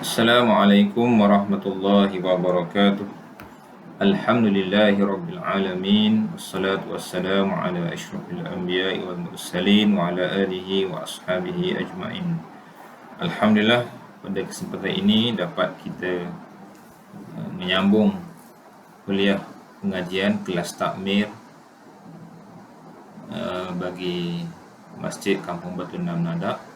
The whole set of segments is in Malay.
Assalamualaikum warahmatullahi wabarakatuh. Alhamdulillahi rabbil alamin. Wassalatu wassalamu ala asyrafil anbiya'i wal mursalin wa ala alihi wa ashabihi ajma'in. Alhamdulillah, pada kesempatan ini dapat kita menyambung kuliah pengajian kelas takmir bagi Masjid Kampung Batu Enam Nadak.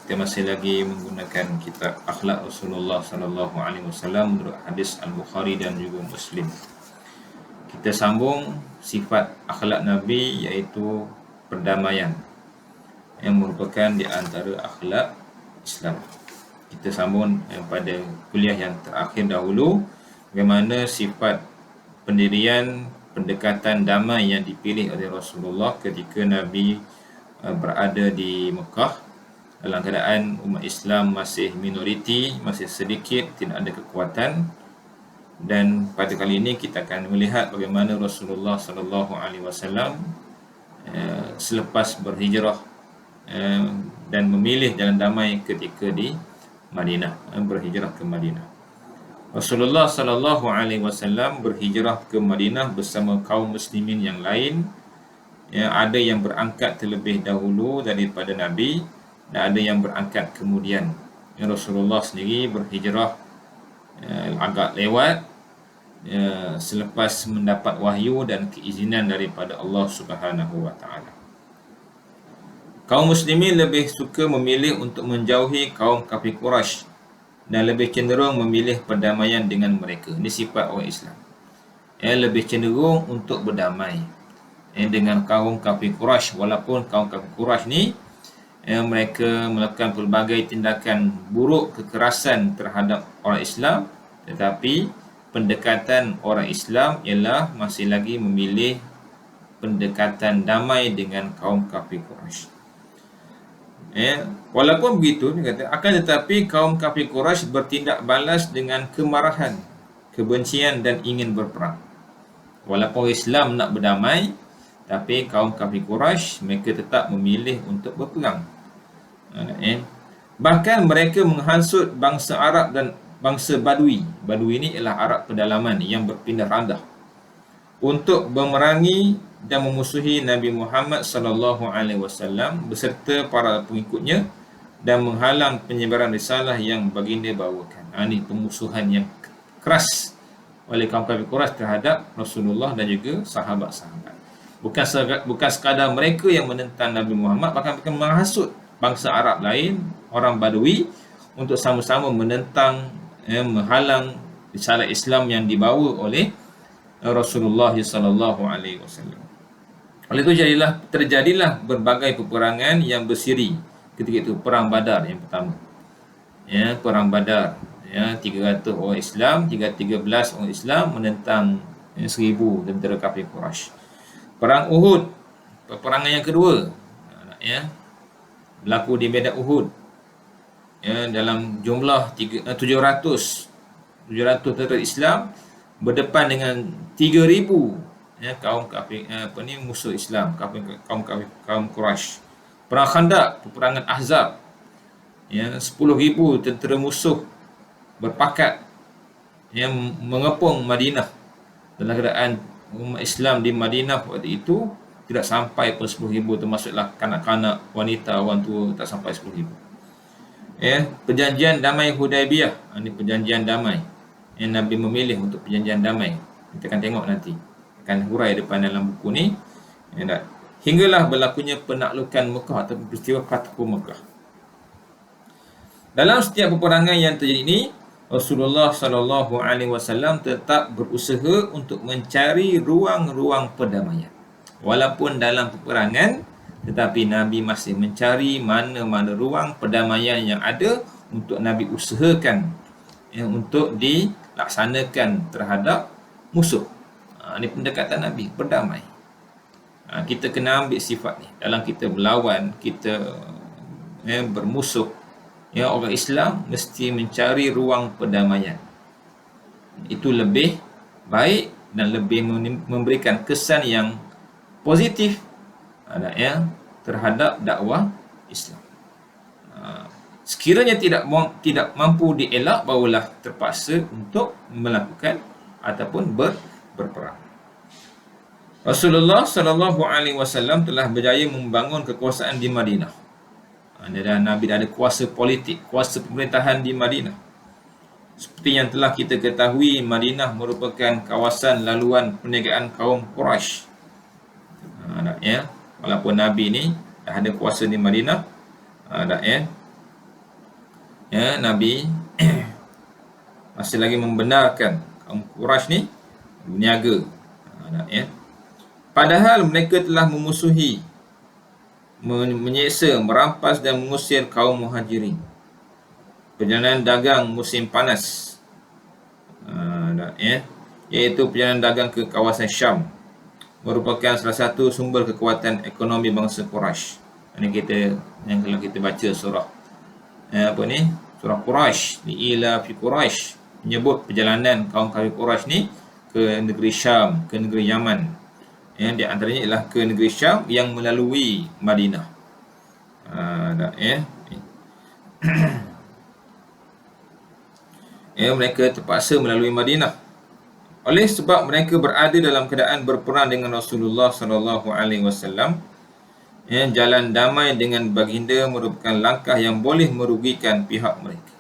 Kita masih lagi menggunakan kitab Akhlak Rasulullah sallallahu alaihi wasallam menurut hadis Al-Bukhari dan juga Muslim. Kita sambung sifat akhlak Nabi, iaitu perdamaian, yang merupakan di antara akhlak Islam. Kita sambung pada kuliah yang terakhir dahulu, bagaimana sifat pendirian pendekatan damai yang dipilih oleh Rasulullah ketika Nabi berada di Mekah dalam keadaan umat Islam masih minoriti, masih sedikit, tidak ada kekuatan. Dan pada kali ini kita akan melihat bagaimana Rasulullah sallallahu alaihi wasallam selepas berhijrah dan memilih jalan damai ketika di Madinah, berhijrah ke Madinah. Rasulullah sallallahu alaihi wasallam berhijrah ke Madinah bersama kaum muslimin yang lain. Ada yang berangkat terlebih dahulu daripada Nabi dan ada yang berangkat kemudian. Rasulullah sendiri berhijrah agak lewat selepas mendapat wahyu dan keizinan daripada Allah Subhanahu wa taala. Kaum muslimin lebih suka memilih untuk menjauhi kaum kafir Quraisy dan lebih cenderung memilih perdamaian dengan mereka. Ini sifat orang Islam. Lebih cenderung untuk berdamai dengan kaum kafir Quraisy, walaupun kaum kafir Quraisy ni mereka melakukan pelbagai tindakan buruk, kekerasan terhadap orang Islam, tetapi pendekatan orang Islam ialah masih lagi memilih pendekatan damai dengan kaum kafir Quraisy. Walaupun begitu, dia kata, akan tetapi kaum kafir Quraisy bertindak balas dengan kemarahan, kebencian dan ingin berperang. Walaupun Islam nak berdamai, tapi kaum kafir Quraisy mereka tetap memilih untuk berperang. Bahkan mereka menghasut bangsa Arab dan bangsa Badui. Badui ini ialah Arab pedalaman yang berpindah randah, untuk memerangi dan memusuhi Nabi Muhammad sallallahu alaihi wasallam beserta para pengikutnya dan menghalang penyebaran risalah yang baginda bawakan. Ini pemusuhan yang keras oleh kaum kafir Quraisy terhadap Rasulullah dan juga sahabat-sahabat. Bukan sekadar mereka yang menentang Nabi Muhammad, bahkan mereka menghasut bangsa Arab lain, orang Badui, untuk sama-sama menentang, menghalang risalah Islam yang dibawa oleh Rasulullah sallallahu alaihi wasallam. Oleh itu terjadilah berbagai peperangan yang bersiri ketika itu. Perang Badar yang pertama, perang Badar, 300 orang Islam, 313 orang Islam menentang 1000 tentera kafir Quraisy. Perang Uhud, peperangan yang kedua, berlaku di medan Uhud, dalam jumlah 700 tentera Islam berdepan dengan 3000 kaum kafir, musuh Islam, kaum Quraisy. Perang Khandaq, peperangan Ahzab, 10,000 tentera musuh berpakat mengepung Madinah, dalam keadaan umat Islam di Madinah waktu itu tidak sampai pun 10,000, termasuklah kanak-kanak, wanita, orang tua, tak sampai 10,000. Perjanjian damai Hudaibiyah, ini perjanjian damai yang Nabi memilih untuk perjanjian damai. Kita akan tengok nanti, akan hurai depan dalam buku ni. Hinggalah berlakunya penaklukan Mekah atau peristiwa Fathu Mekah. Dalam setiap peperangan yang terjadi ini, Rasulullah sallallahu alaihi wasallam tetap berusaha untuk mencari ruang-ruang perdamaian. Walaupun dalam peperangan, tetapi Nabi masih mencari mana-mana ruang perdamaian yang ada untuk Nabi usahakan untuk dilaksanakan terhadap musuh. Ini pendekatan Nabi, berdamai. Kita kena ambil sifat ni dalam kita berlawan, kita bermusuh. Orang Islam mesti mencari ruang perdamaian. Itu lebih baik dan lebih memberikan kesan yang positif terhadap dakwah Islam. Sekiranya tidak mampu dielak, barulah terpaksa untuk melakukan ataupun berperang. Rasulullah sallallahu alaihi wasallam telah berjaya membangun kekuasaan di Madinah. Dan Nabi ada kuasa politik, kuasa pemerintahan di Madinah. Seperti yang telah kita ketahui, Madinah merupakan kawasan laluan perniagaan kaum Quraisy. Ya, walaupun Nabi ni dah ada kuasa di Madinah, Nabi masih lagi membenarkan kaum Quraisy ni berniaga. Padahal mereka telah memusuhi, menyeksa, merampas dan mengusir kaum Muhajirin. Perjalanan dagang musim panas, iaitu perjalanan dagang ke kawasan Syam, merupakan salah satu sumber kekuatan ekonomi bangsa Quraisy. Ini kalau kita baca surah surah Quraisy, ila fi Quraisy, menyebut perjalanan kaum kafir Quraisy ni ke negeri Syam, ke negeri Yaman. Di antaranya ialah ke negeri Syam yang melalui Madinah. Mereka terpaksa melalui Madinah oleh sebab mereka berada dalam keadaan berperang dengan Rasulullah sallallahu alaihi wasallam. Jalan damai dengan baginda merupakan langkah yang boleh merugikan pihak mereka.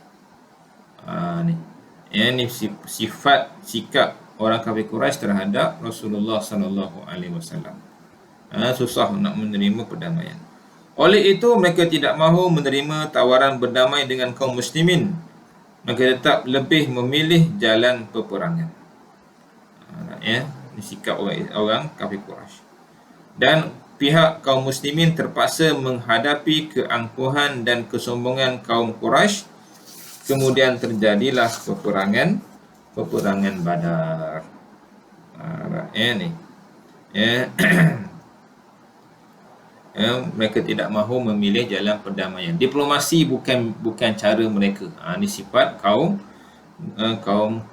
Ini sifat sikap orang kafir Quraisy terhadap Rasulullah sallallahu alaihi wasallam. Susah nak menerima perdamaian. Oleh itu mereka tidak mahu menerima tawaran berdamai dengan kaum muslimin. Mereka tetap lebih memilih jalan peperangan. Ini sikap orang kafir Quraisy. Dan pihak kaum muslimin terpaksa menghadapi keangkuhan dan kesombongan kaum Quraisy. Kemudian terjadilah peperangan Badar. Mereka tidak mahu memilih jalan perdamaian. Diplomasi bukan cara mereka. Ini sifat kaum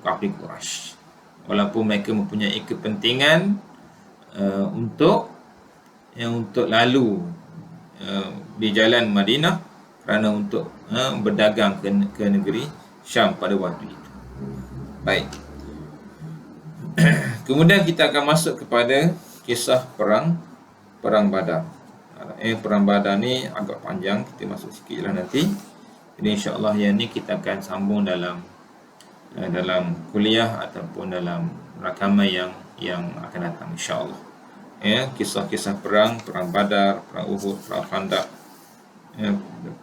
kafir Quraisy. Walaupun mereka mempunyai kepentingan untuk lalu di jalan Madinah kerana untuk berdagang ke negeri Syam pada waktu itu. Baik. Kemudian kita akan masuk kepada kisah perang Badar. Perang Badar ni agak panjang, kita masuk sikitlah nanti. Jadi insya-Allah yang ni kita akan sambung dalam kuliah ataupun dalam rakaman yang akan datang insya-Allah. Kisah-kisah perang Badar, perang Uhud, perang Khandaq,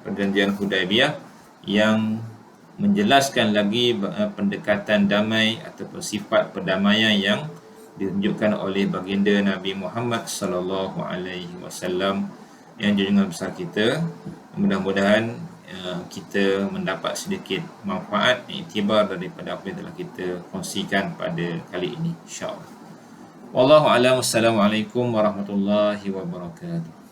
perjanjian Hudaibiyah yang menjelaskan lagi pendekatan damai ataupun sifat perdamaian yang ditunjukkan oleh baginda Nabi Muhammad sallallahu alaihi wasallam yang junjungan besar kita. Mudah-mudahan kita mendapat sedikit manfaat, iktibar daripada apa yang telah kita kongsikan pada kali ini insya-Allah. Wallahu a'lam. Assalamualaikum warahmatullahi wabarakatuh.